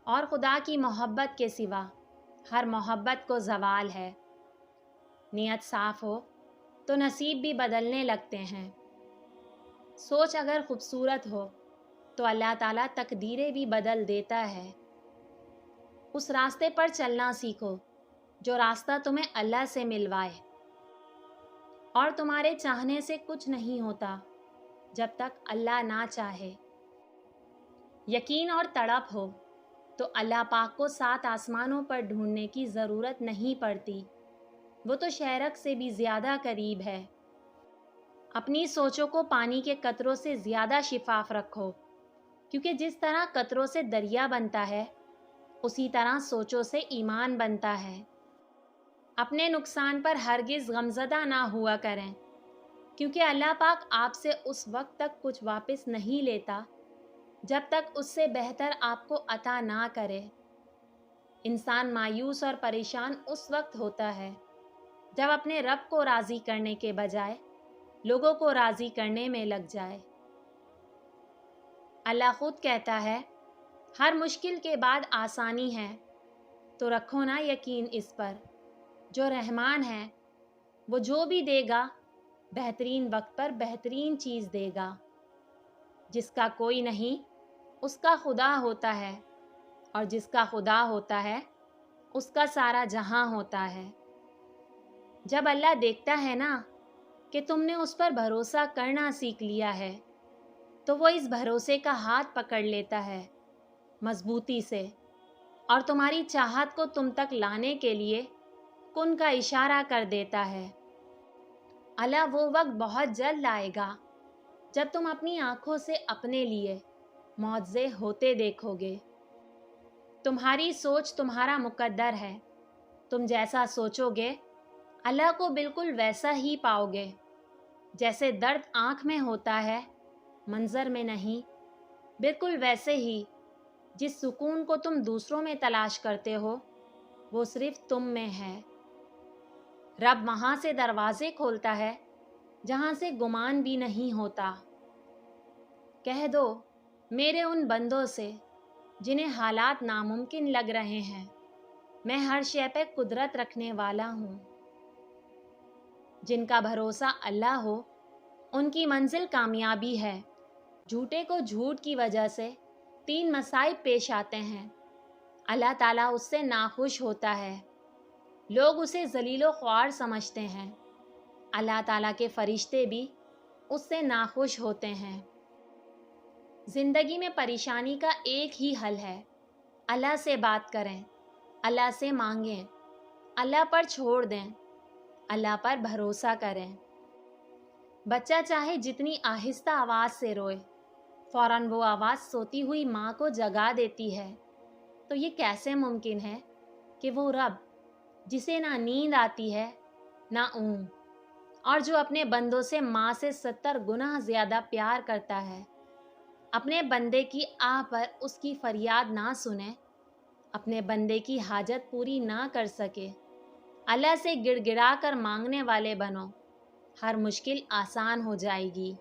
اور خدا کی محبت کے سوا ہر محبت کو زوال ہے۔ نیت صاف ہو تو نصیب بھی بدلنے لگتے ہیں۔ سوچ اگر خوبصورت ہو تو اللہ تعالیٰ تقدیریں بھی بدل دیتا ہے۔ اس راستے پر چلنا سیکھو جو راستہ تمہیں اللہ سے ملوائے۔ اور تمہارے چاہنے سے کچھ نہیں ہوتا جب تک اللہ نہ چاہے۔ یقین اور تڑپ ہو تو اللہ پاک کو 7 آسمانوں پر ڈھونڈنے کی ضرورت نہیں پڑتی، وہ تو شہرک سے بھی زیادہ قریب ہے۔ اپنی سوچوں کو پانی کے قطروں سے زیادہ شفاف رکھو، کیونکہ جس طرح قطروں سے دریا بنتا ہے اسی طرح سوچوں سے ایمان بنتا ہے۔ اپنے نقصان پر ہرگز غمزدہ نہ ہوا کریں، کیونکہ اللہ پاک آپ سے اس وقت تک کچھ واپس نہیں لیتا جب تک اس سے بہتر آپ کو عطا نہ کرے۔ انسان مایوس اور پریشان اس وقت ہوتا ہے جب اپنے رب کو راضی کرنے کے بجائے لوگوں کو راضی کرنے میں لگ جائے۔ اللہ خود کہتا ہے، ہر مشکل کے بعد آسانی ہے، تو رکھو نا یقین اس پر، جو رحمان ہے وہ جو بھی دے گا بہترین وقت پر بہترین چیز دے گا۔ جس کا کوئی نہیں اس کا خدا ہوتا ہے، اور جس کا خدا ہوتا ہے اس کا سارا جہاں ہوتا ہے۔ جب اللہ دیکھتا ہے نا کہ تم نے اس پر بھروسہ کرنا سیکھ لیا ہے تو وہ اس بھروسے کا ہاتھ پکڑ لیتا ہے مضبوطی سے، اور تمہاری چاہت کو تم تک لانے کے لیے کن کا اشارہ کر دیتا ہے۔ اللہ وہ وقت بہت جلد آئے گا جب تم اپنی آنکھوں سے اپنے لیے معجزے ہوتے دیکھو گے۔ تمہاری سوچ تمہارا مقدر ہے، تم جیسا سوچو گے اللہ کو بالکل ویسا ہی پاؤ گے۔ جیسے درد آنکھ میں ہوتا ہے منظر میں نہیں، بالکل ویسے ہی جس سکون کو تم دوسروں میں تلاش کرتے ہو وہ صرف تم میں ہے۔ رب وہاں سے دروازے کھولتا ہے جہاں سے گمان بھی نہیں ہوتا۔ کہہ دو میرے ان بندوں سے جنہیں حالات ناممکن لگ رہے ہیں، میں ہر شے پہ قدرت رکھنے والا ہوں۔ جن کا بھروسہ اللہ ہو ان کی منزل کامیابی ہے۔ جھوٹے کو جھوٹ کی وجہ سے 3 مصائب پیش آتے ہیں۔ اللہ تعالیٰ اس سے ناخوش ہوتا ہے، لوگ اسے ذلیل و خوار سمجھتے ہیں، اللہ تعالیٰ کے فرشتے بھی اس سے ناخوش ہوتے ہیں۔ زندگی میں پریشانی کا ایک ہی حل ہے، اللہ سے بات کریں، اللہ سے مانگیں، اللہ پر چھوڑ دیں، اللہ پر بھروسہ کریں۔ بچہ چاہے جتنی آہستہ آواز سے روئے، فوراً وہ آواز سوتی ہوئی ماں کو جگا دیتی ہے۔ تو یہ کیسے ممکن ہے کہ وہ رب جسے نہ نیند آتی ہے نہ اونگ، اور جو اپنے بندوں سے ماں سے 70 گنا زیادہ پیار کرتا ہے، اپنے بندے کی آہ پر اس کی فریاد نہ سنے، اپنے بندے کی حاجت پوری نہ کر سکے۔ اللہ سے گڑ گڑا کر مانگنے والے بنو، ہر مشکل آسان ہو جائے گی۔